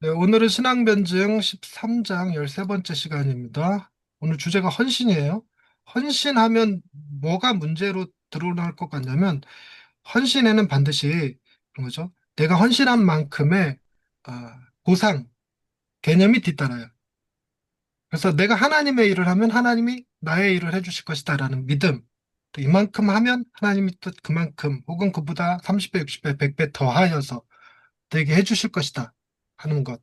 네, 오늘은 신앙변증 13장 13번째 시간입니다. 오늘 주제가 헌신이에요. 헌신하면 뭐가 문제로 드러날 것 같냐면, 헌신에는 반드시 그런 거죠. 내가 헌신한 만큼의 보상, 개념이 뒤따라요. 그래서 내가 하나님의 일을 하면 하나님이 나의 일을 해주실 것이다라는 믿음. 또 이만큼 하면 하나님이 또 그만큼 혹은 그보다 30배, 60배, 100배 더하여서 내게 해주실 것이다 하는 것.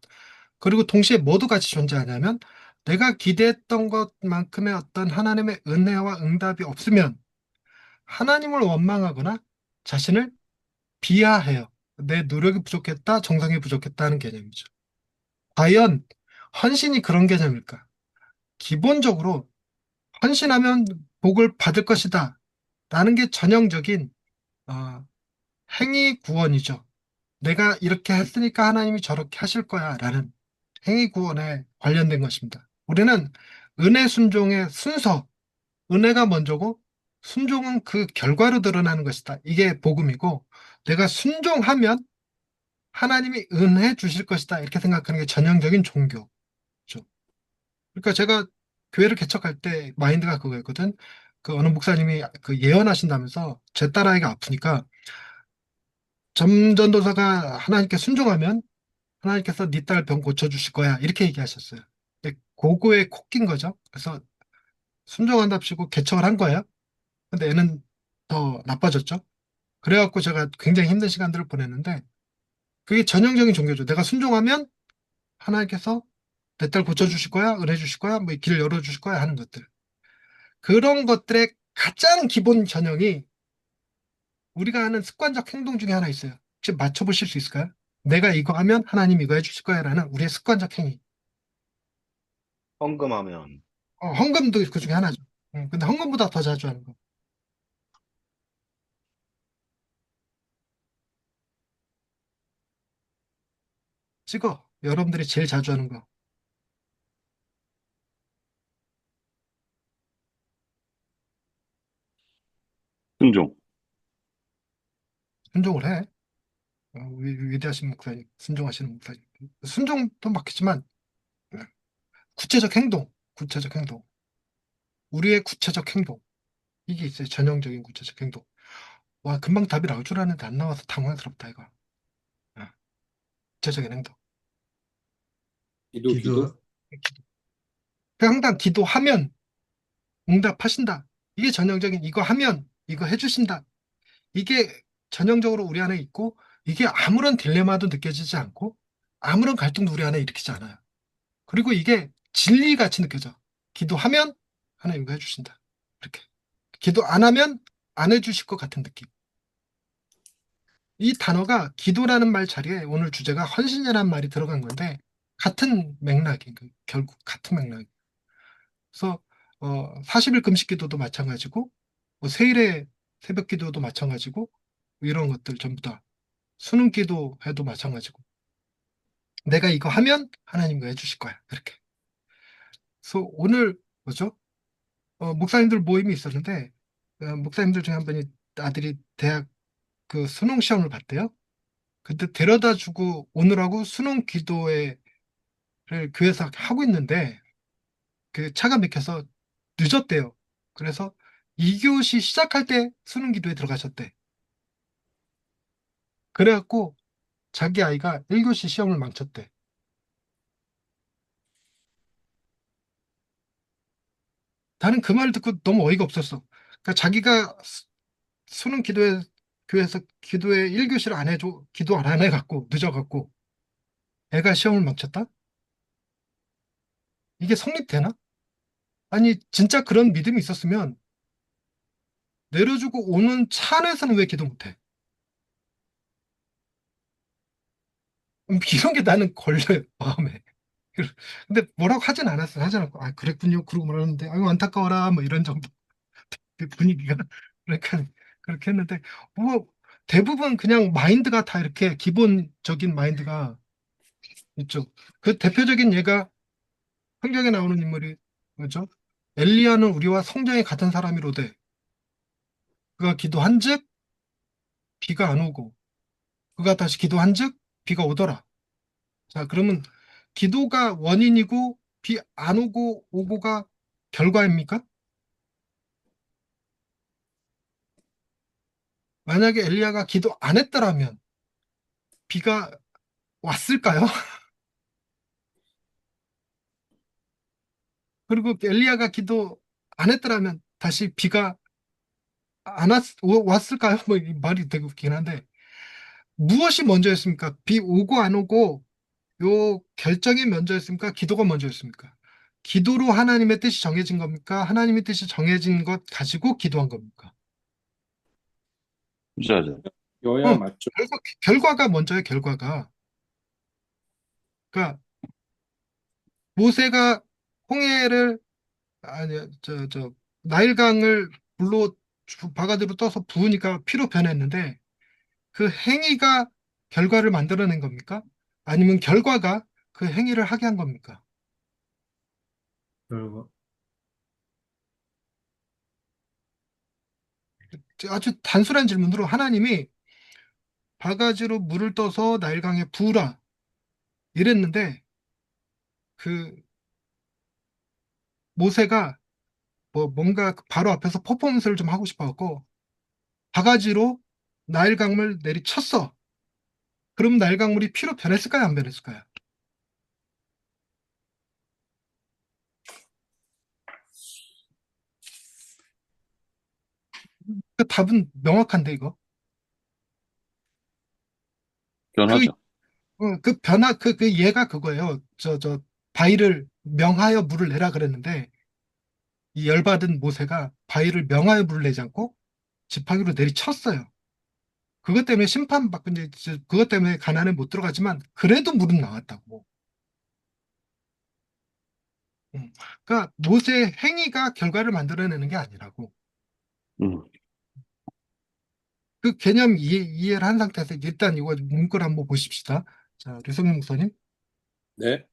그리고 동시에 뭐도 같이 존재하냐면 내가 기대했던 것만큼의 어떤 하나님의 은혜와 응답이 없으면 하나님을 원망하거나 자신을 비하해요. 내 노력이 부족했다, 정성이 부족했다는 개념이죠. 과연 헌신이 그런 개념일까? 기본적으로 헌신하면 복을 받을 것이다 라는 게 전형적인 어, 행위 구원이죠. 내가 이렇게 했으니까 하나님이 저렇게 하실 거야 라는 행위 구원에 관련된 것입니다. 우리는 은혜 순종의 순서, 은혜가 먼저고 순종은 그 결과로 드러나는 것이다. 이게 복음이고 내가 순종하면 하나님이 은혜 주실 것이다. 이렇게 생각하는 게 전형적인 종교죠. 그러니까 제가 교회를 개척할 때 마인드가 그거였거든. 그 어느 목사님이 그 예언하신다면서 제 딸아이가 아프니까 점전도사가 하나님께 순종하면 하나님께서 네 딸 병 고쳐주실 거야. 이렇게 얘기하셨어요. 근데 고거에 콕 낀 거죠. 그래서 순종한답시고 개척을 한 거예요. 근데 애는 더 나빠졌죠. 그래갖고 제가 굉장히 힘든 시간들을 보냈는데 그게 전형적인 종교죠. 내가 순종하면 하나님께서 내 딸 고쳐주실 거야, 은혜 주실 거야, 뭐 길 열어주실 거야 하는 것들. 그런 것들의 가장 기본 전형이 우리가 하는 습관적 행동 중에 하나 있어요. 혹시 맞춰보실 수 있을까요? 내가 이거 하면 하나님 이거 해주실 거야 라는 우리의 습관적 행위. 헌금하면 헌금도 그 중에 하나죠. 근데 헌금보다 더 자주 하는 거. 찍어. 여러분들이 제일 자주 하는 거. 순종. 순종을 해. 위대하신 목사님, 순종하시는 목사님. 순종도 맞겠지만, 구체적 행동, 구체적 행동. 우리의 구체적 행동. 이게 있어요. 전형적인 구체적 행동. 와, 금방 답이 나올 줄 알았는데 안 나와서 당황스럽다, 이거. 어, 구체적인 행동. 기도. 기도. 항상 기도하면 응답하신다. 이게 전형적인 이거 하면 이거 해주신다. 이게 전형적으로 우리 안에 있고, 이게 아무런 딜레마도 느껴지지 않고, 아무런 갈등도 우리 안에 일으키지 않아요. 그리고 이게 진리같이 느껴져. 기도하면 하나님 이거 해주신다. 이렇게. 기도 안 하면 안 해주실 것 같은 느낌. 이 단어가 기도라는 말 자리에 오늘 주제가 헌신이라는 말이 들어간 건데 같은 맥락이 결국 같은 맥락. 그래서 40일 금식 기도도 마찬가지고 뭐 세일의 새벽 기도도 마찬가지고 뭐 이런 것들 전부 다 수능 기도해도 마찬가지고 내가 이거 하면 하나님 이거 해주실 거야. 이렇게. 그래서 오늘 뭐죠? 목사님들 모임이 있었는데 목사님들 중에 한 분이 아들이 대학 그 수능 시험을 봤대요. 근데 데려다 주고 오느라고 수능 기도회를 교회에서 하고 있는데 그 차가 막혀서 늦었대요. 그래서 2교시 시작할 때 수능 기도에 들어가셨대. 그래갖고 자기 아이가 1교시 시험을 망쳤대. 나는 그 말 듣고 너무 어이가 없었어. 그러니까 자기가 수능 기도회 교회에서 기도회 1교시를 안 해줘 기도 안 해갖고 늦어갖고 애가 시험을 망쳤다? 이게 성립되나? 아니 진짜 그런 믿음이 있었으면 내려주고 오는 차 안에서는 왜 기도 못해? 이런 게 나는 걸려요 마음에. 근데 뭐라고 하진 않았어. 하진 않고 아 그랬군요. 그러고 말았는데 아유 안타까워라 뭐 이런 정도 그 분위기가 그러니까 그렇게 했는데 뭐 대부분 그냥 마인드가 다 이렇게 기본적인 마인드가 있죠. 그 대표적인 예가 성경에 나오는 인물이 뭐죠? 엘리야는 우리와 성정이 같은 사람이로되 그가 기도한즉 비가 안 오고 그가 다시 기도한즉 비가 오더라. 자, 그러면 기도가 원인이고 비 안 오고 오고가 결과입니까? 만약에 엘리야가 기도 안 했더라면 비가 왔을까요? 그리고 엘리야가 기도 안 했더라면 다시 비가 안 왔을까요? 뭐 이 말이 되게 웃긴 한데 무엇이 먼저였습니까? 비 오고 안 오고 요 결정이 먼저였습니까? 기도가 먼저였습니까? 기도로 하나님의 뜻이 정해진 겁니까? 하나님의 뜻이 정해진 것 가지고 기도한 겁니까? 후자죠. 어, 여야 맞죠. 결과가 먼저예요, 결과가. 그러니까 모세가 홍해를 아니 나일강을 물로 바가지로 떠서 부으니까 피로 변했는데 그 행위가 결과를 만들어낸 겁니까? 아니면 결과가 그 행위를 하게 한 겁니까? 결과. 아주 단순한 질문으로 하나님이 바가지로 물을 떠서 나일강에 부으라 이랬는데 그 모세가 뭐 뭔가 바로 앞에서 퍼포먼스를 좀 하고 싶어갖고 바가지로 나일강물 내리쳤어. 그럼 나일강물이 피로 변했을까요? 안 변했을까요? 그 답은 명확한데 이거. 그, 변하죠. 그 변화 그 얘가 그거예요. 바위를 명하여 물을 내라 그랬는데 이 열받은 모세가 바위를 명하여 물을 내지 않고 지팡이로 내리쳤어요. 그것 때문에 심판받고 이제 그것 때문에 가나안에 못 들어가지만 그래도 물은 나왔다고. 그러니까 모세의 행위가 결과를 만들어내는 게 아니라고. 음. 그 개념 이해를 한 상태에서 일단 이거 문구를 한번 보십시다. 자, 류성민 목사님. 네.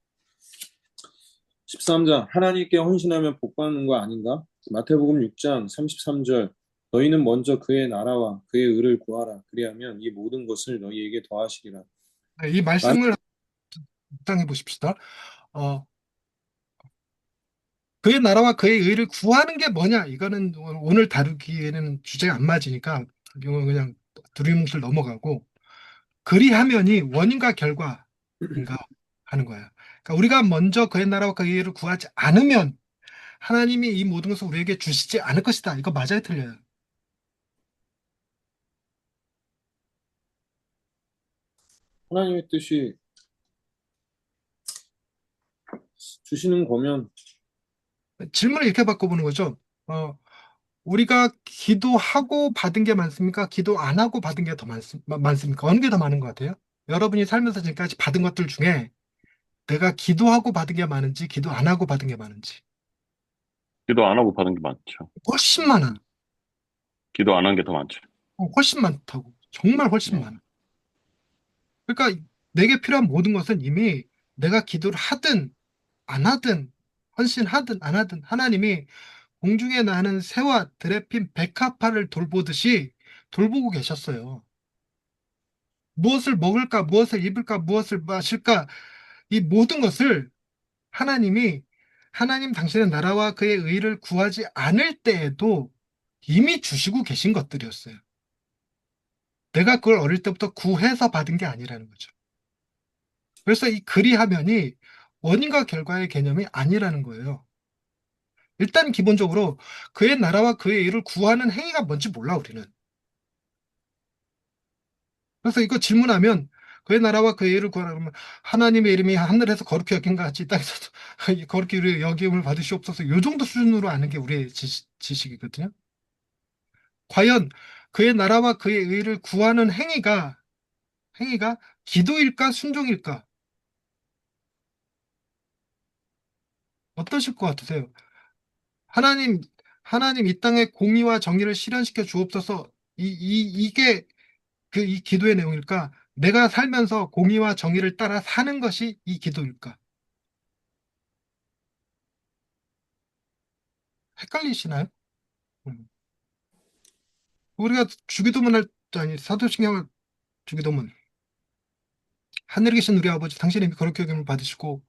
13장 하나님께 헌신하면 복 받는 거 아닌가? 마태복음 6장 33절 너희는 먼저 그의 나라와 그의 의를 구하라. 그리하면 이 모든 것을 너희에게 더하시리라. 네, 이 만, 말씀을 묵상해 보십시다. 어, 그의 나라와 그의 의를 구하는 게 뭐냐? 이거는 오늘 다루기에는 주제가 안 맞으니까 이거 그냥 두리뭉술 넘어가고 그리하면이 원인과 결과인가 하는 거야. 그러니까 우리가 먼저 그의 나라와 그의 의를 구하지 않으면 하나님이 이 모든 것을 우리에게 주시지 않을 것이다. 이거 맞아요, 틀려요? 하나님의 뜻이 주시는 거면 질문을 이렇게 바꿔보는 거죠. 우리가 기도하고 받은 게 많습니까? 기도 안 하고 받은 게 더 많습니까? 어느 게 더 많은 것 같아요? 여러분이 살면서 지금까지 받은 것들 중에 내가 기도하고 받은 게 많은지, 기도 안 하고 받은 게 많은지. 기도 안 하고 받은 게 많죠. 훨씬 많아. 기도 안 한 게 더 많죠. 훨씬 많다고. 정말 훨씬 네. 많아. 그러니까 내게 필요한 모든 것은 이미 내가 기도를 하든 안 하든 헌신하든 안 하든 하나님이 공중에 나는 새와 들에 핀 백합화를 돌보듯이 돌보고 계셨어요. 무엇을 먹을까, 무엇을 입을까, 무엇을 마실까, 이 모든 것을 하나님이 하나님 당신의 나라와 그의 의를 구하지 않을 때에도 이미 주시고 계신 것들이었어요. 내가 그걸 어릴 때부터 구해서 받은 게 아니라는 거죠. 그래서 이 그리하면이 원인과 결과의 개념이 아니라는 거예요. 일단 기본적으로 그의 나라와 그의 의를 구하는 행위가 뭔지 몰라, 우리는. 그래서 이거 질문하면 그의 나라와 그의 의를 구하라 그러면 하나님의 이름이 하늘에서 거룩히 여긴 것 같이 땅에서도 거룩히 여김을 받으시옵소서 요 정도 수준으로 아는 게 우리의 지식이거든요. 과연 그의 나라와 그의 의를 구하는 행위가 기도일까 순종일까? 어떠실 것 같으세요? 하나님, 하나님 이 땅에 공의와 정의를 실현시켜 주옵소서. 이게 이 기도의 내용일까? 내가 살면서 공의와 정의를 따라 사는 것이 이 기도일까? 헷갈리시나요? 음. 우리가 주기도문 아니, 사도신경을 주기도문. 하늘에 계신 우리 아버지, 당신의 이름이 거룩히 여김을 받으시고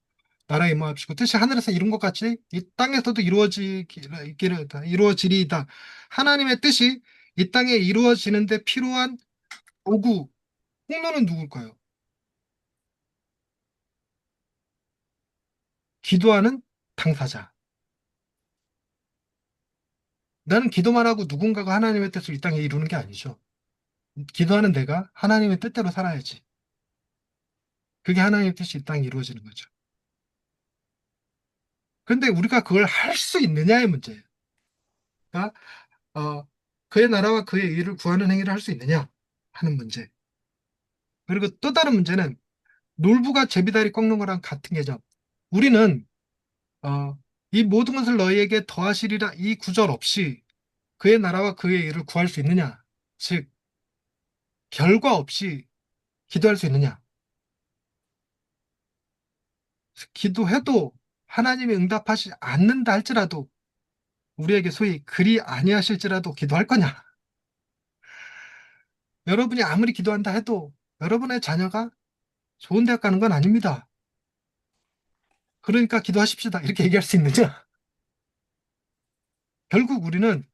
나라에 임하옵시고 뜻이 하늘에서 이룬 것 같이 이 땅에서도 이루어지리이다. 하나님의 뜻이 이 땅에 이루어지는데 필요한 도구, 통로는 누굴까요? 기도하는 당사자. 나는 기도만 하고 누군가가 하나님의 뜻을 이 땅에 이루는 게 아니죠. 기도하는 내가 하나님의 뜻대로 살아야지. 그게 하나님의 뜻이 이 땅에 이루어지는 거죠. 근데 우리가 그걸 할 수 있느냐의 문제예요. 그러니까 그의 나라와 그의 의를 구하는 행위를 할 수 있느냐 하는 문제. 그리고 또 다른 문제는 놀부가 제비다리 꺾는 거랑 같은 개념. 우리는 어, 이 모든 것을 너희에게 더하시리라 이 구절 없이 그의 나라와 그의 의를 구할 수 있느냐? 즉 결과 없이 기도할 수 있느냐? 기도해도 하나님이 응답하지 않는다 할지라도 우리에게 소위 그리 아니하실지라도 기도할 거냐? 여러분이 아무리 기도한다 해도 여러분의 자녀가 좋은 대학 가는 건 아닙니다. 그러니까 기도하십시다. 이렇게 얘기할 수 있느냐? 결국 우리는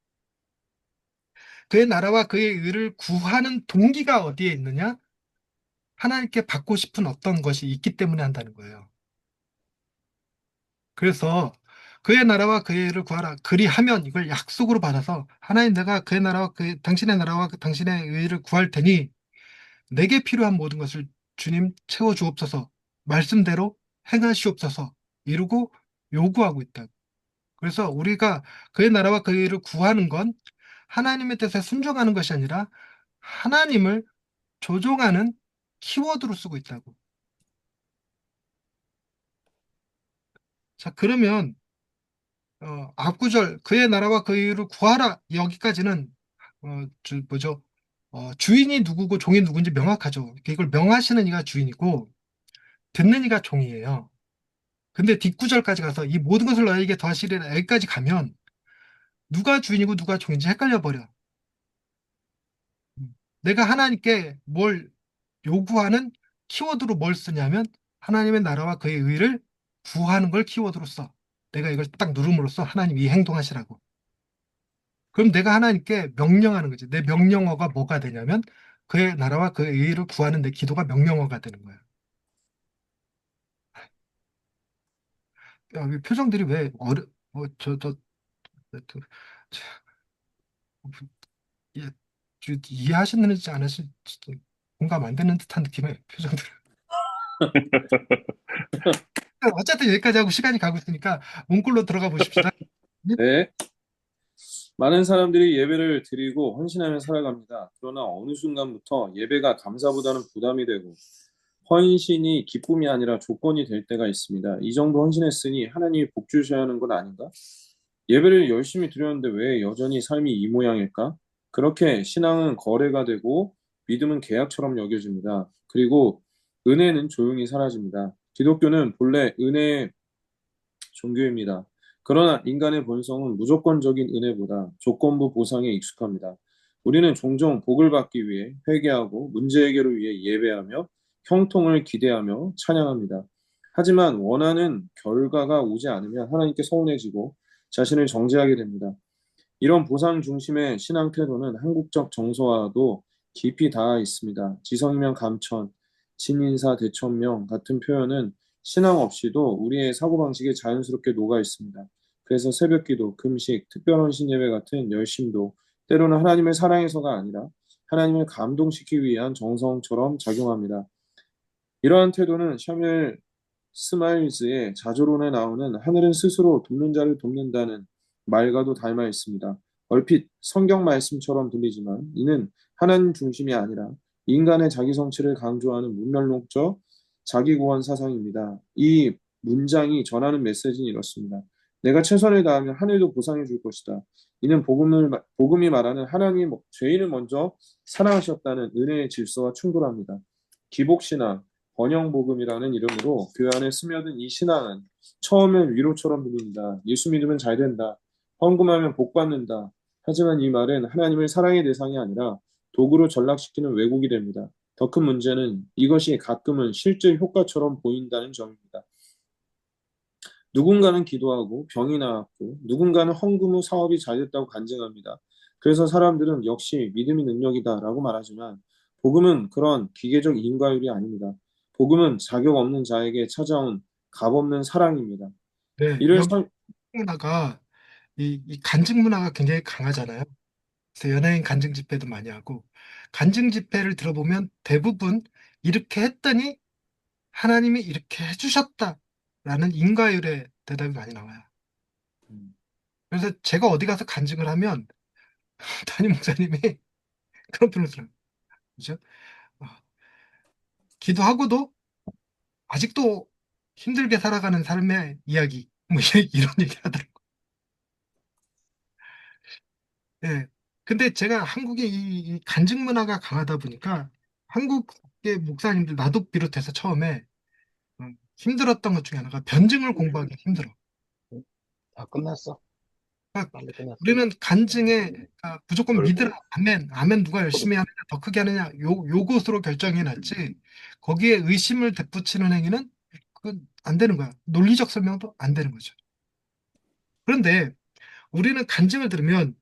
그의 나라와 그의 의를 구하는 동기가 어디에 있느냐? 하나님께 받고 싶은 어떤 것이 있기 때문에 한다는 거예요. 그래서 그의 나라와 그의 의를 구하라. 그리하면 이걸 약속으로 받아서 하나님 내가 그의 나라와 당신의 나라와 당신의 의를 구할 테니 내게 필요한 모든 것을 주님 채워 주옵소서. 말씀대로 행하시옵소서. 이루고 요구하고 있다. 그래서 우리가 그의 나라와 그의 의를 구하는 건 하나님의 뜻에 순종하는 것이 아니라 하나님을 조종하는 키워드로 쓰고 있다고. 자, 그러면 앞구절 그의 나라와 그의 의를 구하라 여기까지는 뭐죠? 주인이 누구고 종이 누군지 명확하죠. 이걸 명하시는 이가 주인이고 듣는 이가 종이에요. 근데 뒷구절까지 가서 이 모든 것을 너에게 더하시리라 여기까지 가면 누가 주인이고 누가 종인지 헷갈려 버려. 내가 하나님께 뭘 요구하는 키워드로 뭘 쓰냐면 하나님의 나라와 그의 의를 구하는 걸 키워드로 써. 내가 이걸 딱 누름으로써 하나님 이 행동하시라고. 그럼 내가 하나님께 명령하는 거지. 내 명령어가 뭐가 되냐면 그의 나라와 그의 의를 구하는 내 기도가 명령어가 되는 거야. 야, 이 표정들이 왜 저, 저, 예, 이해하시는지 안 하실지 공감 안 되는 듯한 느낌의 표정들. 어쨌든 여기까지 하고 시간이 가고 있으니까 문구로 들어가 보십시다. 네. 많은 사람들이 예배를 드리고 헌신하며 살아갑니다. 그러나 어느 순간부터 예배가 감사보다는 부담이 되고 헌신이 기쁨이 아니라 조건이 될 때가 있습니다. 이 정도 헌신했으니 하나님이 복 주셔야 하는 건 아닌가? 예배를 열심히 드렸는데 왜 여전히 삶이 이 모양일까? 그렇게 신앙은 거래가 되고 믿음은 계약처럼 여겨집니다. 그리고 은혜는 조용히 사라집니다. 기독교는 본래 은혜의 종교입니다. 그러나 인간의 본성은 무조건적인 은혜보다 조건부 보상에 익숙합니다. 우리는 종종 복을 받기 위해 회개하고 문제 해결을 위해 예배하며 형통을 기대하며 찬양합니다. 하지만 원하는 결과가 오지 않으면 하나님께 서운해지고 자신을 정죄하게 됩니다. 이런 보상 중심의 신앙 태도는 한국적 정서와도 깊이 닿아 있습니다. 지성이면 감천, 친인사 대천명 같은 표현은 신앙 없이도 우리의 사고방식에 자연스럽게 녹아 있습니다. 그래서 새벽기도, 금식, 특별헌신 예배 같은 열심도 때로는 하나님을 사랑해서가 아니라 하나님을 감동시키기 위한 정성처럼 작용합니다. 이러한 태도는 샤뮤엘 스마일즈의 자조론에 나오는 하늘은 스스로 돕는 자를 돕는다는 말과도 닮아 있습니다. 얼핏 성경 말씀처럼 들리지만 이는 하나님 중심이 아니라 인간의 자기 성취를 강조하는 문멸론적 자기구원 사상입니다. 이 문장이 전하는 메시지는 이렇습니다. 내가 최선을 다하면 하늘도 보상해 줄 것이다. 이는 복음이 말하는 하나님이 죄인을 먼저 사랑하셨다는 은혜의 질서와 충돌합니다. 기복신앙, 번영복음이라는 이름으로 교회 안에 스며든 이 신앙은 처음엔 위로처럼 들립니다. 예수 믿으면 잘 된다. 헌금하면 복 받는다. 하지만 이 말은 하나님을 사랑의 대상이 아니라 도구로 전락시키는 왜곡이 됩니다. 더 큰 문제는 이것이 가끔은 실제 효과처럼 보인다는 점입니다. 누군가는 기도하고 병이 나았고 누군가는 헌금 후 사업이 잘 됐다고 간증합니다. 그래서 사람들은 역시 믿음이 능력이다라고 말하지만 복음은 그런 기계적 인과율이 아닙니다. 복음은 자격 없는 자에게 찾아온 값없는 사랑입니다. 네, 이를 여기 설, 문화가 이 간증 문화가 굉장히 강하잖아요. 그래서 연예인 간증 집회도 많이 하고 간증 집회를 들어보면 대부분 이렇게 했더니 하나님이 이렇게 해주셨다라는 인과율의 대답이 많이 나와요. 그래서 제가 어디 가서 간증을 하면 담임 목사님이 그런 표현을 써요. 그죠? 어, 기도하고도 아직도 힘들게 살아가는 삶의 이야기, 뭐 이런 얘기 하더라고요. 예. 근데 제가 한국의 이 간증 문화가 강하다 보니까 한국의 목사님들, 나도 비롯해서 처음에 힘들었던 것 중에 하나가 변증을 공부하기 힘들어. 다 끝났어. 그러니까 빨리 끝났어. 우리는 간증에 무조건 믿으라, 아멘, 아멘 누가 열심히 하느냐, 더 크게 하느냐, 요것으로 결정해 놨지, 거기에 의심을 덧붙이는 행위는 그건 안 되는 거야. 논리적 설명도 안 되는 거죠. 그런데 우리는 간증을 들으면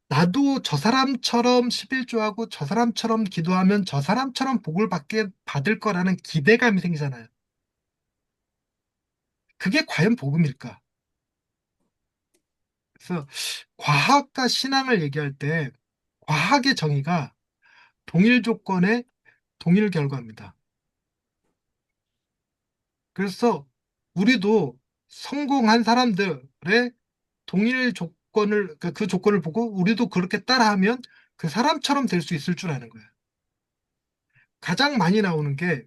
나도 저 사람처럼 11조하고 저 사람처럼 기도하면 저 사람처럼 복을 받을 거라는 기대감이 생기잖아요. 그게 과연 복음일까? 그래서 과학과 신앙을 얘기할 때 과학의 정의가 동일 조건의 동일 결과입니다. 그래서 우리도 성공한 사람들의 동일 조건을, 그 조건을 보고 우리도 그렇게 따라하면 그 사람처럼 될 수 있을 줄 아는 거예요. 가장 많이 나오는 게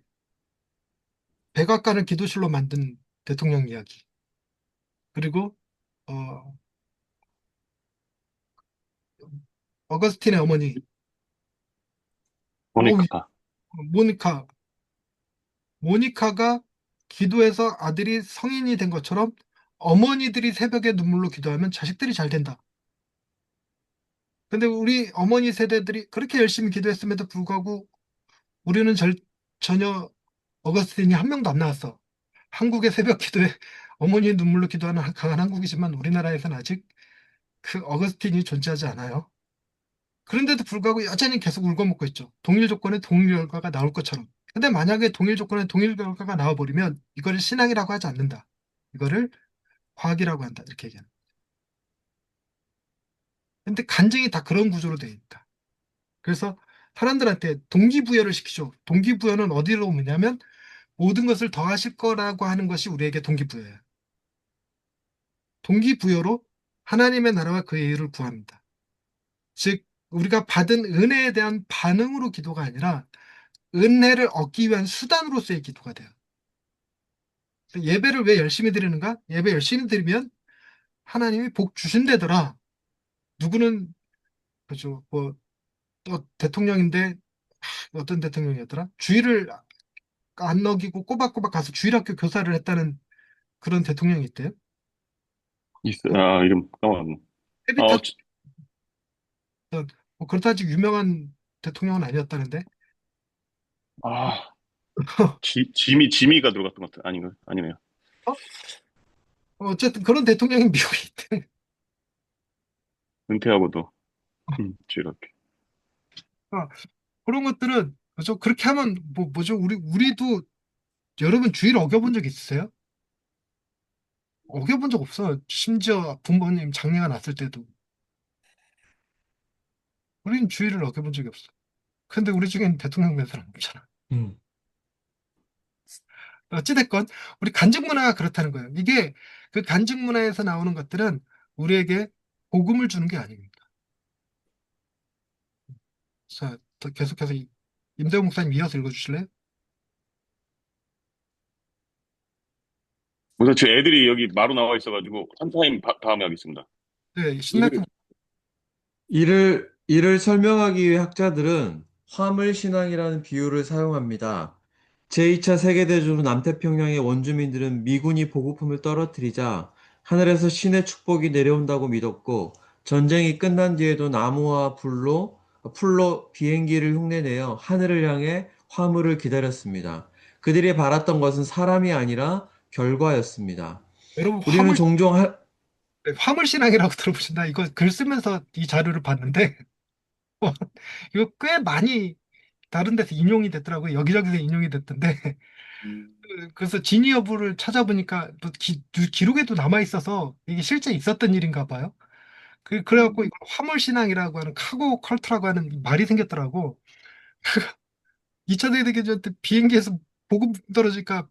백악관을 기도실로 만든 대통령 이야기. 그리고 어, 어거스틴의 어머니, 어우, 모니카. 모니카. 모니카가 기도해서 아들이 성인이 된 것처럼 어머니들이 새벽에 눈물로 기도하면 자식들이 잘 된다. 근데 우리 어머니 세대들이 그렇게 열심히 기도했음에도 불구하고 우리는 전혀 어거스틴이 한 명도 안 나왔어. 한국의 새벽 기도에 어머니의 눈물로 기도하는 강한 한국이지만 우리나라에서는 아직 그 어거스틴이 존재하지 않아요. 그런데도 불구하고 여전히 계속 울고먹고 있죠. 동일 조건의 동일 결과가 나올 것처럼. 근데 만약에 동일 조건의 동일 결과가 나와버리면 이거를 신앙이라고 하지 않는다. 이거를 과학이라고 한다. 이렇게 얘기하는. 근데 간증이 다 그런 구조로 되어 있다. 그래서 사람들한테 동기부여를 시키죠. 동기부여는 어디로 오냐면 모든 것을 더하실 거라고 하는 것이 우리에게 동기부여예요. 동기부여로 하나님의 나라와 그의 의를 구합니다. 즉, 우리가 받은 은혜에 대한 반응으로 기도가 아니라 은혜를 얻기 위한 수단으로서의 기도가 돼요. 예배를 왜 열심히 드리는가? 예배 열심히 드리면 하나님이 복 주신다더라. 누구는 그죠? 뭐 또 대통령인데 어떤 대통령이었더라? 주일을 안 어기고 꼬박꼬박 가서 주일학교 교사를 했다는 그런 대통령이 있대요. 또 이름 까먹었네. 헤비타 지- 뭐 그렇다지 유명한 대통령은 아니었다는데. 아, 지미가 들어갔던 것 같아. 아닌가? 아니네요. 어? 어쨌든 그런 대통령이 미국에 있대. 은퇴하고도, 이렇게. 어, 그런 것들은 그죠? 그렇게 하면 뭐죠? 우리도 여러분 주일 어겨본 적 있으세요? 어겨본 적 없어. 심지어 부모님 장례가 났을 때도 우리는 주일을 어겨본 적이 없어. 근데 우리 중엔 대통령 된 사람 없잖아. 음. 어찌됐건 우리 간증 문화가 그렇다는 거예요. 이게 그 간증 문화에서 나오는 것들은 우리에게 복음을 주는 게 아닙니다. 자, 더 계속해서 임대호 목사님 이어서 읽어주실래요? 우선 저 애들이 여기 마루 나와 있어가지고 한 타임 다음에 하겠습니다. 네, 이를 신학교. 이를 설명하기 위해 학자들은 화물신앙이라는 비유를 사용합니다. 제2차 세계대전 후 남태평양의 원주민들은 미군이 보급품을 떨어뜨리자 하늘에서 신의 축복이 내려온다고 믿었고, 전쟁이 끝난 뒤에도 나무와 풀로 비행기를 흉내내어 하늘을 향해 화물을 기다렸습니다. 그들이 바랐던 것은 사람이 아니라 결과였습니다. 여러분, 우리는 종종 화물 신앙이라고 들어보셨나? 이거 글 쓰면서 이 자료를 봤는데, 이거 꽤 많이 다른 데서 인용이 됐더라고요. 여기저기서 인용이 됐던데. 음, 그래서 진위 여부를 찾아보니까 또 기록에도 남아 있어서 이게 실제 있었던 일인가 봐요. 그래갖고 이걸 화물신앙이라고 하는 카고 컬트라고 하는 말이 생겼더라고. 2차 대대전 때 비행기에서 보급 떨어지니까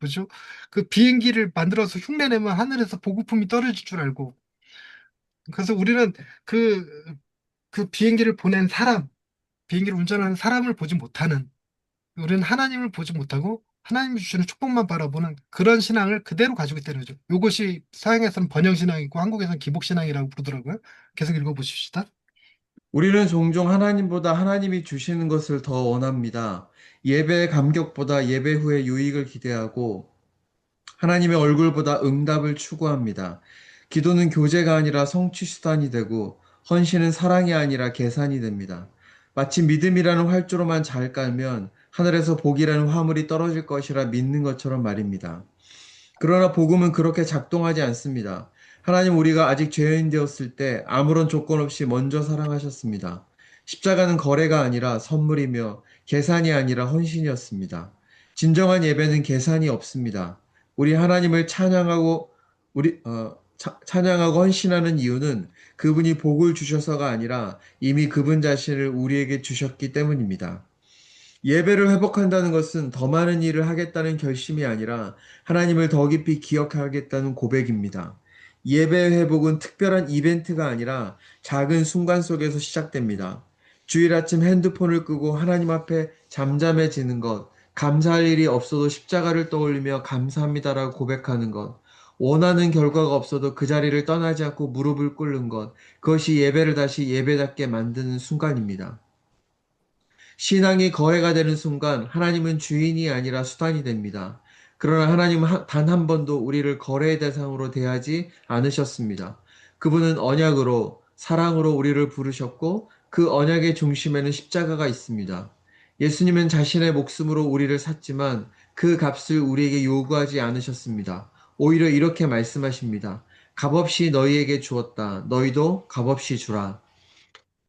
뭐죠? 그 비행기를 만들어서 흉내내면 하늘에서 보급품이 떨어질 줄 알고. 그래서 우리는 그, 그 비행기를 보낸 사람, 비행기를 운전하는 사람을 보지 못하는, 우리는 하나님을 보지 못하고 하나님이 주시는 축복만 바라보는 그런 신앙을 그대로 가지고 있다는 거죠. 이것이 서양에서는 번영신앙이고 한국에서는 기복신앙이라고 부르더라고요. 계속 읽어보십시다. 우리는 종종 하나님보다 하나님이 주시는 것을 더 원합니다. 예배의 감격보다 예배 후의 유익을 기대하고 하나님의 얼굴보다 응답을 추구합니다. 기도는 교제가 아니라 성취 수단이 되고 헌신은 사랑이 아니라 계산이 됩니다. 마치 믿음이라는 활주로만 잘 깔면 하늘에서 복이라는 화물이 떨어질 것이라 믿는 것처럼 말입니다. 그러나 복음은 그렇게 작동하지 않습니다. 하나님 우리가 아직 죄인 되었을 때 아무런 조건 없이 먼저 사랑하셨습니다. 십자가는 거래가 아니라 선물이며 계산이 아니라 헌신이었습니다. 진정한 예배는 계산이 없습니다. 우리 하나님을 찬양하고 헌신하는 이유는 그분이 복을 주셔서가 아니라 이미 그분 자신을 우리에게 주셨기 때문입니다. 예배를 회복한다는 것은 더 많은 일을 하겠다는 결심이 아니라 하나님을 더 깊이 기억하겠다는 고백입니다. 예배 회복은 특별한 이벤트가 아니라 작은 순간 속에서 시작됩니다. 주일 아침 핸드폰을 끄고 하나님 앞에 잠잠해지는 것, 감사할 일이 없어도 십자가를 떠올리며 감사합니다라고 고백하는 것, 원하는 결과가 없어도 그 자리를 떠나지 않고 무릎을 꿇는 것, 그것이 예배를 다시 예배답게 만드는 순간입니다. 신앙이 거해가 되는 순간 하나님은 주인이 아니라 수단이 됩니다. 그러나 하나님은 단 한 번도 우리를 거래의 대상으로 대하지 않으셨습니다. 그분은 언약으로, 사랑으로 우리를 부르셨고 그 언약의 중심에는 십자가가 있습니다. 예수님은 자신의 목숨으로 우리를 샀지만 그 값을 우리에게 요구하지 않으셨습니다. 오히려 이렇게 말씀하십니다. 값없이 너희에게 주었다. 너희도 값없이 주라.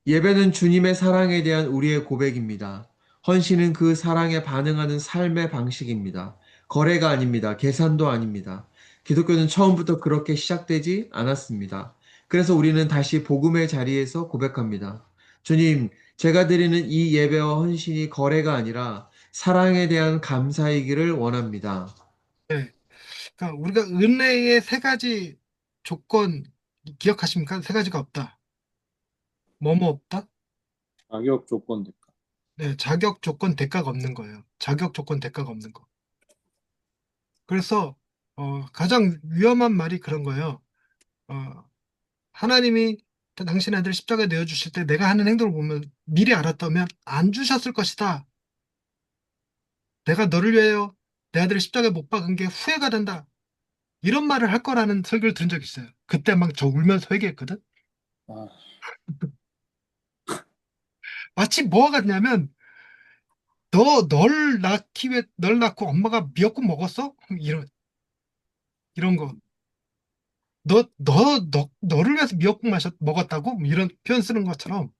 예배는 주님의 사랑에 대한 우리의 고백입니다. 헌신은 그 사랑에 반응하는 삶의 방식입니다. 거래가 아닙니다. 계산도 아닙니다. 기독교는 처음부터 그렇게 시작되지 않았습니다. 그래서 우리는 다시 복음의 자리에서 고백합니다. 주님, 제가 드리는 이 예배와 헌신이 거래가 아니라 사랑에 대한 감사이기를 원합니다. 네. 그러니까 우리가 은혜의 세 가지 조건 기억하십니까? 세 가지가 없다. 뭐뭐 없다? 가격 조건 대가. 네, 자격 조건 대가가 없는 거예요. 자격 조건 대가가 없는 거. 그래서 가장 위험한 말이 그런 거예요. 어, 하나님이 당신 아들 십자가에 내어 주실 때 내가 하는 행동을 보면 미리 알았다면 안 주셨을 것이다. 내가 너를 위하여 내 아들을 십자가에 못 박은 게 후회가 된다. 이런 말을 할 거라는 설교를 들은 적이 있어요. 그때 막 저 울면서 회개했거든. 아, 마치 뭐가 같냐면 널 낳기 위해 널 낳고 엄마가 미역국 먹었어? 이런 거. 너를 위해서 미역국 먹었다고? 뭐 이런 표현 쓰는 것처럼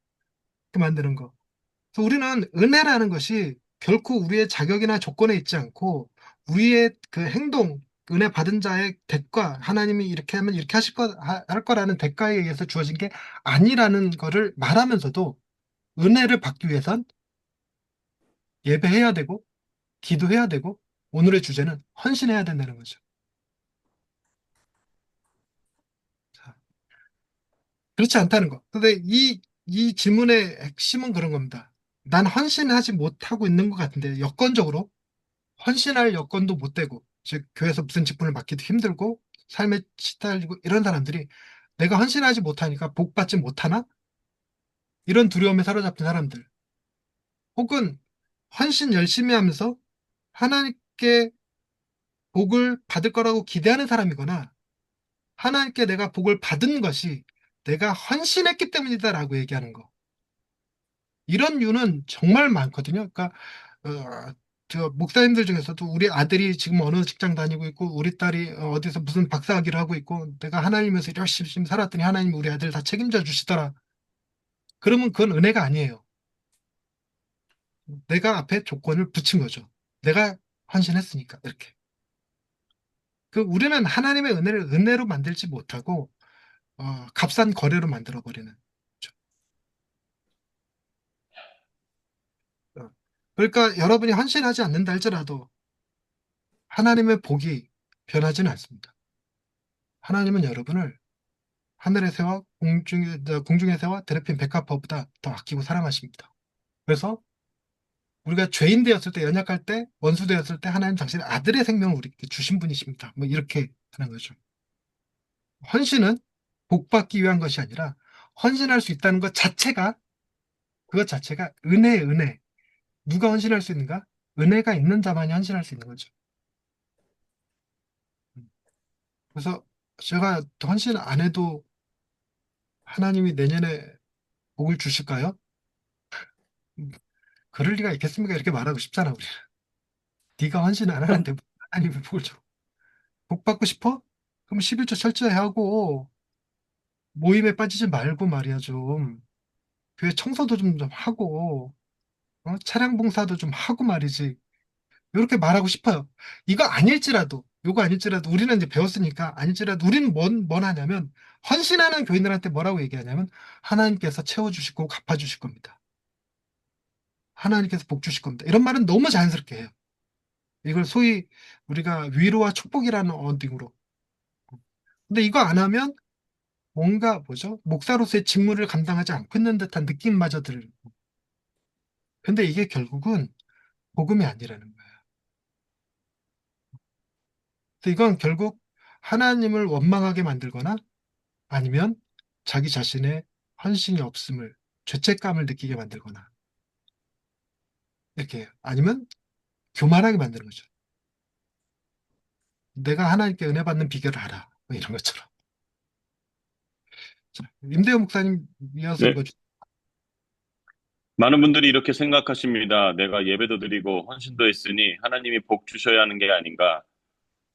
그 만드는 거. 그래서 우리는 은혜라는 것이 결코 우리의 자격이나 조건에 있지 않고 우리의 그 행동, 은혜 받은 자의 대가, 하나님이 이렇게 하면 이렇게 할 거라는 대가에 의해서 주어진 게 아니라는 거를 말하면서도 은혜를 받기 위해선 예배해야 되고 기도해야 되고 오늘의 주제는 헌신해야 된다는 거죠. 자, 그렇지 않다는 거. 근데 이 질문의 핵심은 그런 겁니다. 난 헌신하지 못하고 있는 것 같은데 여건적으로 헌신할 여건도 못 되고 즉 교회에서 무슨 직분을 맡기도 힘들고 삶에 시달리고 이런 사람들이 내가 헌신하지 못하니까 복 받지 못하나? 이런 두려움에 사로잡힌 사람들 혹은 헌신 열심히 하면서 하나님께 복을 받을 거라고 기대하는 사람이거나 하나님께 내가 복을 받은 것이 내가 헌신했기 때문이다라고 얘기하는 거. 이런 이유는 정말 많거든요. 그러니까 저 목사님들 중에서도 우리 아들이 지금 어느 직장 다니고 있고 우리 딸이 어디서 무슨 박사학위를 하고 있고 내가 하나님에서 열심히 살았더니 하나님이 우리 아들 다 책임져 주시더라. 그러면 그건 은혜가 아니에요. 내가 앞에 조건을 붙인 거죠. 내가 헌신했으니까 이렇게. 그 우리는 하나님의 은혜를 은혜로 만들지 못하고 값싼 거래로 만들어 버리는 거죠. 어. 그러니까 여러분이 헌신하지 않는다 할지라도 하나님의 복이 변하지는 않습니다. 하나님은 여러분을 하늘의 새와 공중의 새와 드레핀 백합화보다 더 아끼고 사랑하십니다. 그래서 우리가 죄인 되었을 때, 연약할 때, 원수 되었을 때 하나님 당신의 아들의 생명을 우리에게 주신 분이십니다. 뭐 이렇게 하는 거죠. 헌신은 복받기 위한 것이 아니라 헌신할 수 있다는 것 자체가 그것 자체가 은혜의 은혜. 누가 헌신할 수 있는가? 은혜가 있는 자만이 헌신할 수 있는 거죠. 그래서 제가 헌신 안 해도 하나님이 내년에 복을 주실까요? 그럴 리가 있겠습니까? 이렇게 말하고 싶잖아, 우리. 네가 헌신 안 하는데 하나님이 복을 줘. 복 받고 싶어? 그럼 11조 철저히 하고 모임에 빠지지 말고 말이야 좀. 교회 청소도 좀 하고 차량 봉사도 좀 하고 말이지. 이렇게 말하고 싶어요. 이거 아닐지라도 요거 아닐지라도 우리는 이제 배웠으니까 아닐지라도 우리는 뭔 하냐면 헌신하는 교인들한테 뭐라고 얘기하냐면 하나님께서 채워주시고 갚아주실 겁니다. 하나님께서 복 주실 겁니다. 이런 말은 너무 자연스럽게 해요. 이걸 소위 우리가 위로와 축복이라는 언딩으로. 근데 이거 안 하면 뭔가 뭐죠? 목사로서의 직무를 감당하지 않고 있는 듯한 느낌마저 들고. 근데 이게 결국은 복음이 아니라는 거예요. 그래서 이건 결국 하나님을 원망하게 만들거나 아니면 자기 자신의 헌신이 없음을, 죄책감을 느끼게 만들거나 이렇게 아니면 교만하게 만드는 거죠. 내가 하나님께 은혜 받는 비결을 알아. 뭐 이런 것처럼. 자, 임대호 목사님 이어서 네. 읽어주세요. 많은 분들이 이렇게 생각하십니다. 내가 예배도 드리고 헌신도 했으니 하나님이 복 주셔야 하는 게 아닌가.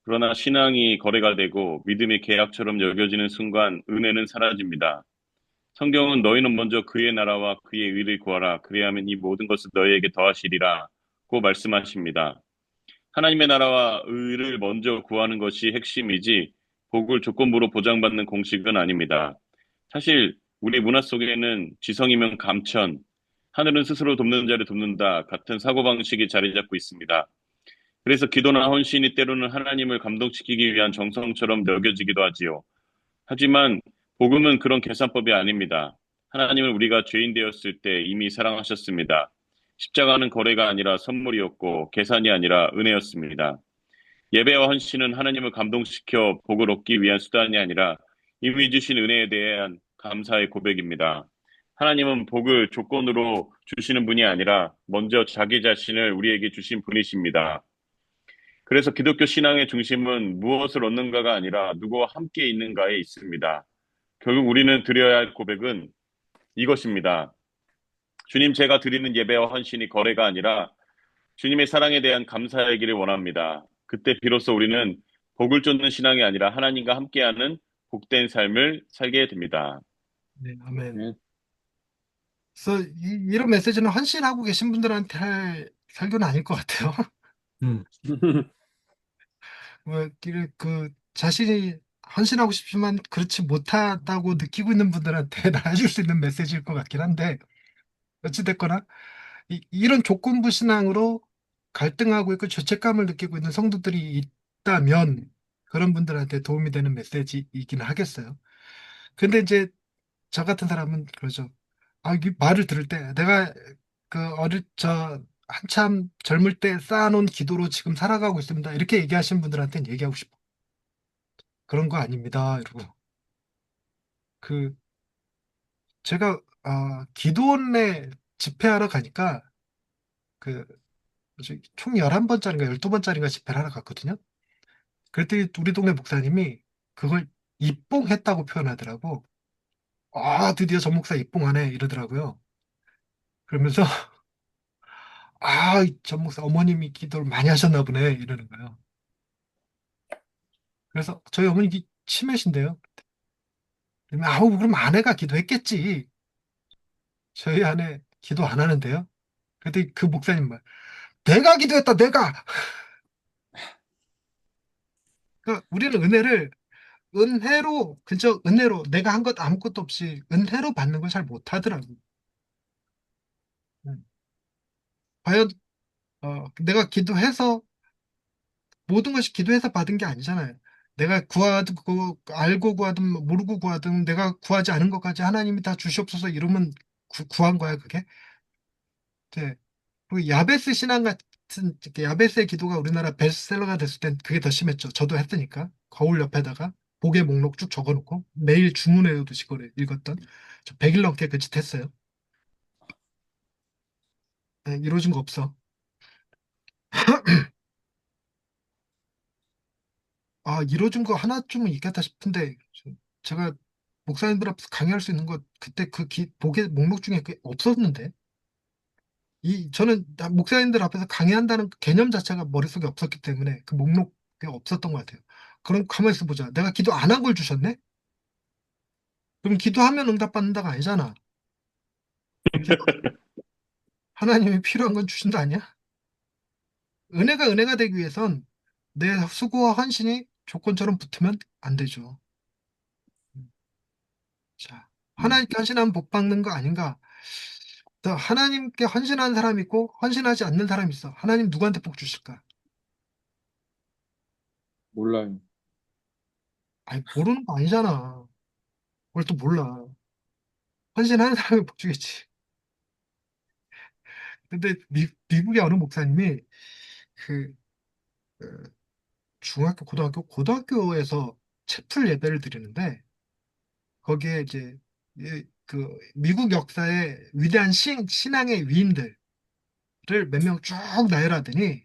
그러나 신앙이 거래가 되고 믿음이 계약처럼 여겨지는 순간 은혜는 사라집니다. 성경은 너희는 먼저 그의 나라와 그의 의를 구하라. 그리하면 이 모든 것을 너희에게 더하시리라. 고 말씀하십니다. 하나님의 나라와 의를 먼저 구하는 것이 핵심이지 복을 조건부로 보장받는 공식은 아닙니다. 사실 우리 문화 속에는 지성이면 감천, 하늘은 스스로 돕는 자를 돕는다 같은 사고방식이 자리 잡고 있습니다. 그래서 기도나 헌신이 때로는 하나님을 감동시키기 위한 정성처럼 여겨지기도 하지요. 하지만 복음은 그런 계산법이 아닙니다. 하나님은 우리가 죄인 되었을 때 이미 사랑하셨습니다. 십자가는 거래가 아니라 선물이었고 계산이 아니라 은혜였습니다. 예배와 헌신은 하나님을 감동시켜 복을 얻기 위한 수단이 아니라 이미 주신 은혜에 대한 감사의 고백입니다. 하나님은 복을 조건으로 주시는 분이 아니라 먼저 자기 자신을 우리에게 주신 분이십니다. 그래서 기독교 신앙의 중심은 무엇을 얻는가가 아니라 누구와 함께 있는가에 있습니다. 결국 우리는 드려야 할 고백은 이것입니다. 주님, 제가 드리는 예배와 헌신이 거래가 아니라 주님의 사랑에 대한 감사이기를 원합니다. 그때 비로소 우리는 복을 쫓는 신앙이 아니라 하나님과 함께하는 복된 삶을 살게 됩니다. 네, 아멘. 네. 그래서 이런 메시지는 헌신하고 계신 분들한테 할 설교는 아닐 것 같아요. 음, 뭐, 자신이 헌신하고 싶지만 그렇지 못하다고 느끼고 있는 분들한테 나눠줄 수 있는 메시지일 것 같긴 한데, 어찌됐거나, 이런 조건부 신앙으로 갈등하고 있고 죄책감을 느끼고 있는 성도들이 있다면, 그런 분들한테 도움이 되는 메시지이긴 하겠어요. 근데 이제 저 같은 사람은 그러죠. 이 말을 들을 때 내가 한참 젊을 때 쌓아놓은 기도로 지금 살아가고 있습니다. 이렇게 얘기하시는 분들한테는 얘기하고 싶어. 그런 거 아닙니다. 이러고. 그, 제가, 기도원에 집회하러 가니까, 그, 총 11번짜리인가 12번짜리인가 집회를 하러 갔거든요. 그랬더니 우리 동네 목사님이 그걸 입봉했다고 표현하더라고. 드디어 전 목사 입봉하네. 이러더라고요. 그러면서, 아, 전 목사 어머님이 기도를 많이 하셨나 보네. 이러는 거예요. 그래서 저희 어머니 치매신데요. 그러면 아우, 그럼 아내가 기도했겠지. 저희 아내 기도 안 하는데요. 그때 그 목사님 말, 내가 기도했다, 내가. 그러니까 우리는 은혜로, 그저 은혜로, 내가 한 것 아무것도 없이 은혜로 받는 걸 잘 못하더라고. 음. 과연 내가 기도해서 모든 것이 기도해서 받은 게 아니잖아요. 내가 구하든 알고 구하든 모르고 구하든 내가 구하지 않은 것까지 하나님이 다 주시옵소서 이러면 구한 거야 그게. 네. 그리고 야베스 신앙 같은 이렇게 야베스의 기도가 우리나라 베스트셀러가 됐을 땐 그게 더 심했죠. 저도 했으니까 거울 옆에다가 복의 목록 쭉 적어놓고 매일 주문해오듯이 그걸 읽었던 저 100일 넘게 그 짓 했어요. 네, 이루어진 거 없어. 아, 이루어진 거 하나쯤은 있겠다 싶은데 제가 목사님들 앞에서 강의할 수 있는 거 그때 그 복의 목록 중에 그게 없었는데 저는 목사님들 앞에서 강의한다는 그 개념 자체가 머릿속에 없었기 때문에 그 목록에 없었던 것 같아요. 그럼 가만히 있어 보자. 내가 기도 안 한 걸 주셨네? 그럼 기도하면 응답받는다가 아니잖아. 기도, 하나님이 필요한 건 주신다 아니야? 은혜가 되기 위해선 내 수고와 헌신이 조건처럼 붙으면 안 되죠. 자, 음, 하나님께 헌신하면 복 받는 거 아닌가? 또 하나님께 헌신하는 사람이 있고 헌신하지 않는 사람이 있어. 하나님 누구한테 복 주실까? 몰라요. 아니, 모르는 거 아니잖아. 그걸 또 몰라. 헌신하는 사람이 복 주겠지. 근데 미국의 어느 목사님이 그 어, 중학교, 고등학교에서 채플 예배를 드리는데 거기에 이제 그 미국 역사의 위대한 신앙의 위인들을 몇 명 쭉 나열하더니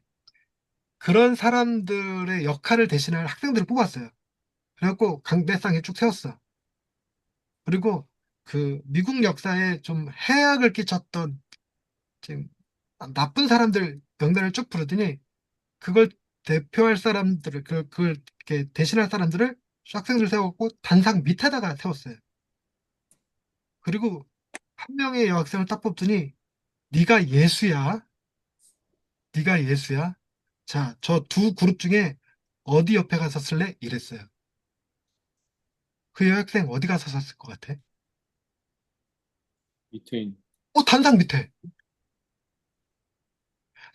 그런 사람들의 역할을 대신할 학생들을 뽑았어요. 그래갖고 강대상에 쭉 세웠어. 그리고 그 미국 역사에 좀 해악을 끼쳤던 지금 나쁜 사람들 명단을 쭉 부르더니 그걸 대표할 사람들을 그걸 이렇게 대신할 사람들을 학생들 세웠고 단상 밑에다가 세웠어요. 그리고 한 명의 여학생을 딱 뽑더니 네가 예수야. 네가 예수야. 자, 저 두 그룹 중에 어디 옆에 가서 쓸래? 이랬어요. 그 여학생 어디 가서 섰을 것 같아? 밑에 단상 밑에.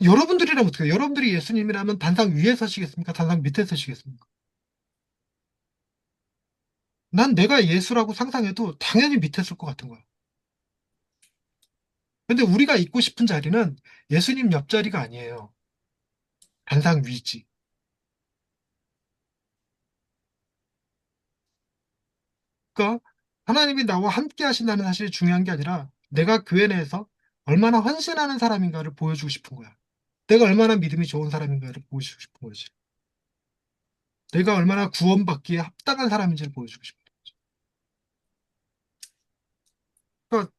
여러분들이라면 어떻게 해요? 여러분들이 예수님이라면 단상 위에 서시겠습니까? 단상 밑에 서시겠습니까? 난 내가 예수라고 상상해도 당연히 밑에 쓸 것 같은 거야. 근데 우리가 있고 싶은 자리는 예수님 옆자리가 아니에요. 단상 위지. 그러니까 하나님이 나와 함께 하신다는 사실이 중요한 게 아니라 내가 교회 내에서 얼마나 헌신하는 사람인가를 보여주고 싶은 거야. 내가 얼마나 믿음이 좋은 사람인가를 보여주고 싶은 거지. 내가 얼마나 구원받기에 합당한 사람인지를 보여주고 싶은 거지. 그러니까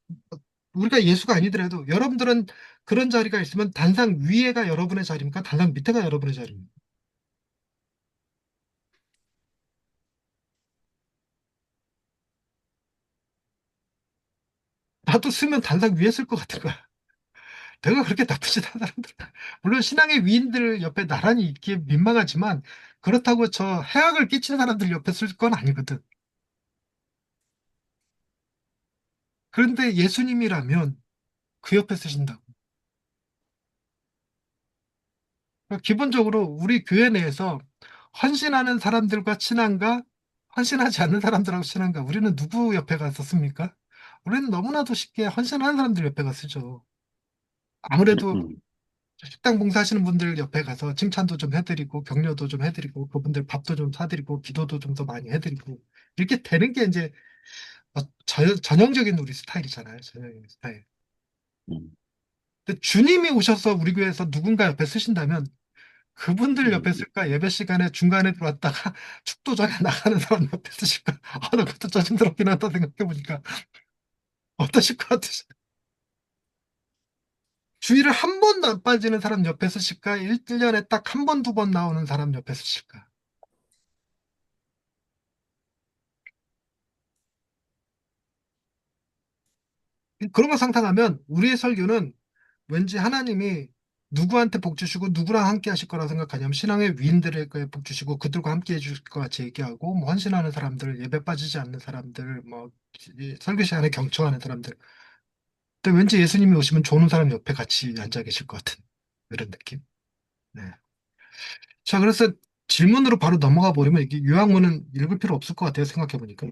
우리가 예수가 아니더라도 여러분들은 그런 자리가 있으면 단상 위에가 여러분의 자리입니까? 단상 밑에가 여러분의 자리입니까? 나도 쓰면 단상 위에 쓸 것 같은 거야. 내가 그렇게 나쁘지 않은 사람들. 물론 신앙의 위인들 옆에 나란히 있기에 민망하지만 그렇다고 저 해악을 끼친 사람들 옆에 쓸 건 아니거든. 그런데 예수님이라면 그 옆에 쓰신다고. 그러니까 기본적으로 우리 교회 내에서 헌신하는 사람들과 친한가, 헌신하지 않는 사람들하고 친한가, 우리는 누구 옆에 갔었습니까? 우리는 너무나도 쉽게 헌신하는 사람들 옆에 갔었죠. 아무래도 식당 봉사하시는 분들 옆에 가서 칭찬도 좀 해드리고 격려도 좀 해드리고 그분들 밥도 좀 사드리고 기도도 좀 더 많이 해드리고 이렇게 되는 게 이제 전형적인 우리 스타일이잖아요. 전형적인 스타일. 음, 근데 주님이 오셔서 우리 교회에서 누군가 옆에 쓰신다면 그분들 옆에 음. 쓸까? 예배 시간에 중간에 들어왔다가 축도 전에 나가는 사람 옆에 쓰실까? 나 그것도 짜증스럽긴 하다 생각해 보니까 어떠실 것 같으세요? 주일을 한 번도 안 빠지는 사람 옆에서 쉴까? 1년에 딱 한 번, 두 번 나오는 사람 옆에서 쉴까? 그런 거 상상하면 우리의 설교는 왠지 하나님이 누구한테 복 주시고 누구랑 함께 하실 거라 생각하냐면 신앙의 위인들에게 복 주시고 그들과 함께 해주실 것 같이 얘기하고 뭐 헌신하는 사람들, 예배 빠지지 않는 사람들, 뭐 이 설교 시간에 경청하는 사람들. 근데 왠지 예수님이 오시면 좋은 사람 옆에 같이 앉아 계실 것 같은 그런 느낌. 네. 자, 그래서 질문으로 바로 넘어가 버리면 이게 요약문은 읽을 필요 없을 것 같아요. 생각해 보니까.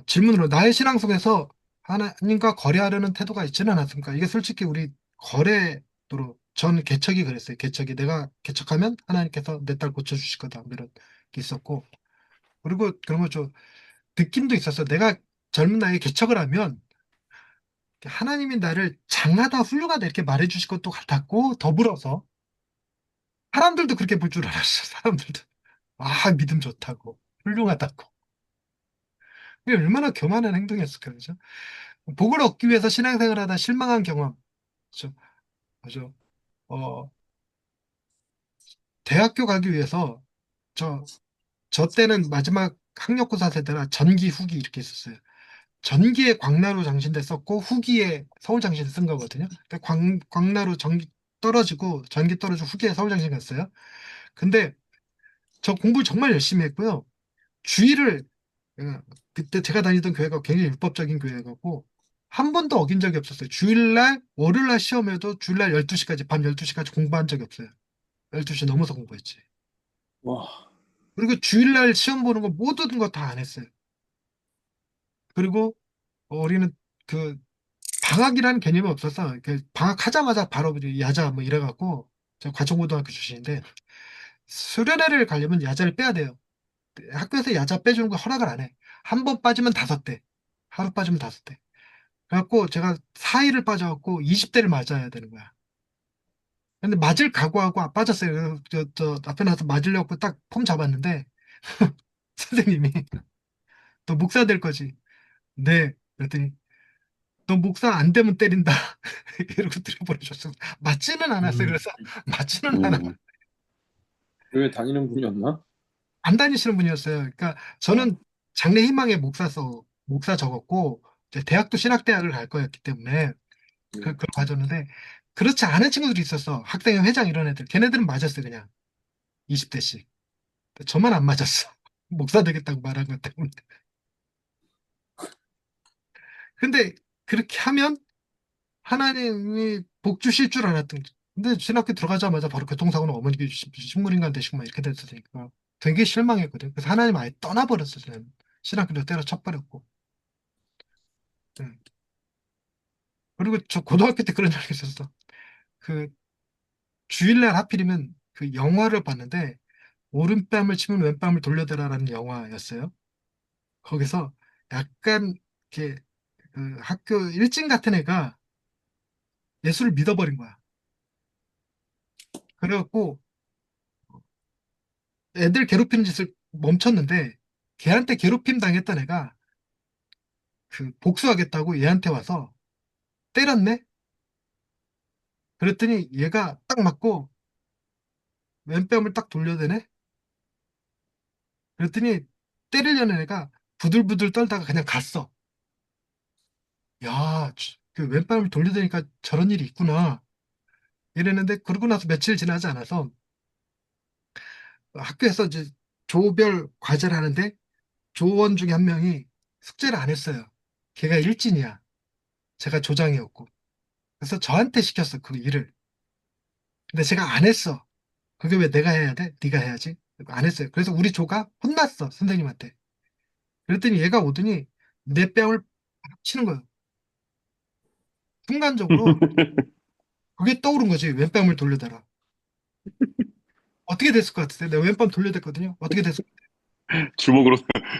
질문으로 나의 신앙 속에서 하나님과 거래하려는 태도가 있지는 않았습니까? 이게 솔직히 우리 거래도로 전 개척이 그랬어요. 개척이 내가 개척하면 하나님께서 내 딸 고쳐주실 거다. 뭐 이런 게 있었고 그리고 그런 거죠. 느낌도 있었어. 내가 젊은 나이에 개척을 하면 하나님이 나를 장하다 훌륭하다 이렇게 말해주실 것도 같았고 더불어서 사람들도 그렇게 볼 줄 알았어. 사람들도 믿음 좋다고 훌륭하다고 이게 얼마나 교만한 행동이었을까 그죠? 복을 얻기 위해서 신앙생활을 하다 실망한 경험 그죠? 그죠? 어, 대학교 가기 위해서 저, 저 때는 마지막 학력고사 세대라 전기 후기 이렇게 있었어요. 전기에 광나루 장신대 썼고 후기에 서울장신 쓴 거거든요. 근데 광나루 전기 떨어지고 전기 떨어지고 후기에 서울장신 갔어요. 근데 저 공부를 정말 열심히 했고요. 주일을 그때 제가 다니던 교회가 굉장히 율법적인 교회였고 한 번도 어긴 적이 없었어요. 주일날 월요일날 시험에도 주일날 12시까지 밤 12시까지 공부한 적이 없어요. 12시 넘어서 공부했지. 와, 그리고 주일날 시험 보는 거 모든 거 다 안 했어요. 그리고 우리는 그 방학이라는 개념이 없어서 그 방학하자마자 바로 이제 야자 뭐 이래갖고 저 과천고등학교 출신인데 수련회를 가려면 야자를 빼야 돼요. 학교에서 야자 빼주는 거 허락을 안 해. 한 번 빠지면 5대. 하루 빠지면 5대. 그래갖고 제가 4일을 빠져갖고 20대를 맞아야 되는 거야. 근데 맞을 각오하고 빠졌어요. 그래서 저 앞에 나서 맞으려고 딱 폼 잡았는데 선생님이 너 목사 될 거지? 네. 그랬더니 너 목사 안 되면 때린다. 이러고 들여보내줬어. 맞지는 않았어요. 음, 그래서 맞지는 않았. 음, 교회 다니는 분이었나? 안 다니시는 분이었어요. 그러니까 어, 저는 장래 희망의 목사 적었고 이제 대학도 신학대학을 갈 거였기 때문에 음. 그걸 가졌는데 그렇지 않은 친구들이 있었어. 학생회 회장 이런 애들. 걔네들은 맞았어요. 그냥 20대씩. 저만 안 맞았어. 목사 되겠다고 말한 것 때문에. 근데 그렇게 하면 하나님이 복 주실 줄 알았던 거죠. 근데 신학교 들어가자마자 바로 교통사고는 어머니 식물인간 되시고 막 이렇게 됐으니까 되게 실망했거든. 그래서 하나님 아예 떠나버렸어. 저는 신학교도 때려쳐버렸고. 네. 그리고 저 고등학교 때 그런 적이 있었어. 그 주일날 하필이면 그 영화를 봤는데 오른뺨을 치면 왼뺨을 돌려대라라는 영화였어요. 거기서 약간 이렇게 그 학교 일진 같은 애가 예수를 믿어버린 거야. 그래갖고 애들 괴롭히는 짓을 멈췄는데 걔한테 괴롭힘 당했던 애가 그 복수하겠다고 얘한테 와서 때렸네? 그랬더니 얘가 딱 맞고 왼뺨을 딱 돌려대네? 그랬더니 때리려는 애가 부들부들 떨다가 그냥 갔어. 야, 그 왼뺨을 돌려대니까 저런 일이 있구나. 이랬는데 그러고 나서 며칠 지나지 않아서 학교에서 이제 조별 과제를 하는데 조원 중에 한 명이 숙제를 안 했어요. 걔가 일진이야. 제가 조장이었고. 그래서 저한테 시켰어, 그 일을. 근데 제가 안 했어. 그게 왜 내가 해야 돼? 네가 해야지. 안 했어요. 그래서 우리 조가 혼났어, 선생님한테. 그랬더니 얘가 오더니 내 뺨을 팍 치는 거예요. 순간적으로 그게 떠오른 거지. 왼뺨을 돌려대라. 어떻게 됐을 것 같으세요? 내가 왼뺨 돌려댔거든요. 어떻게 됐을 것 주먹으로,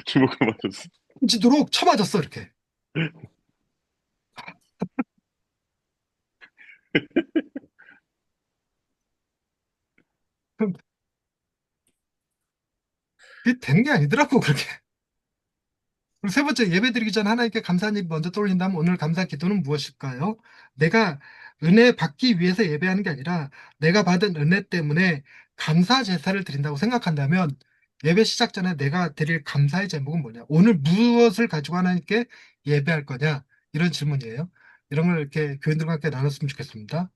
주먹으로 맞았어. 같아요? 지도록 쳐맞았어, 이렇게. 그럼 그게 된 게 아니더라고, 그렇게. 그리고 세 번째, 예배 드리기 전 하나님께 감사한 일 먼저 떠올린다면 오늘 감사 기도는 무엇일까요? 내가 은혜 받기 위해서 예배하는 게 아니라 내가 받은 은혜 때문에 감사 제사를 드린다고 생각한다면 예배 시작 전에 내가 드릴 감사의 제목은 뭐냐? 오늘 무엇을 가지고 하나님께 예배할 거냐? 이런 질문이에요. 이런 걸 이렇게 교인들과 함께 나눴으면 좋겠습니다.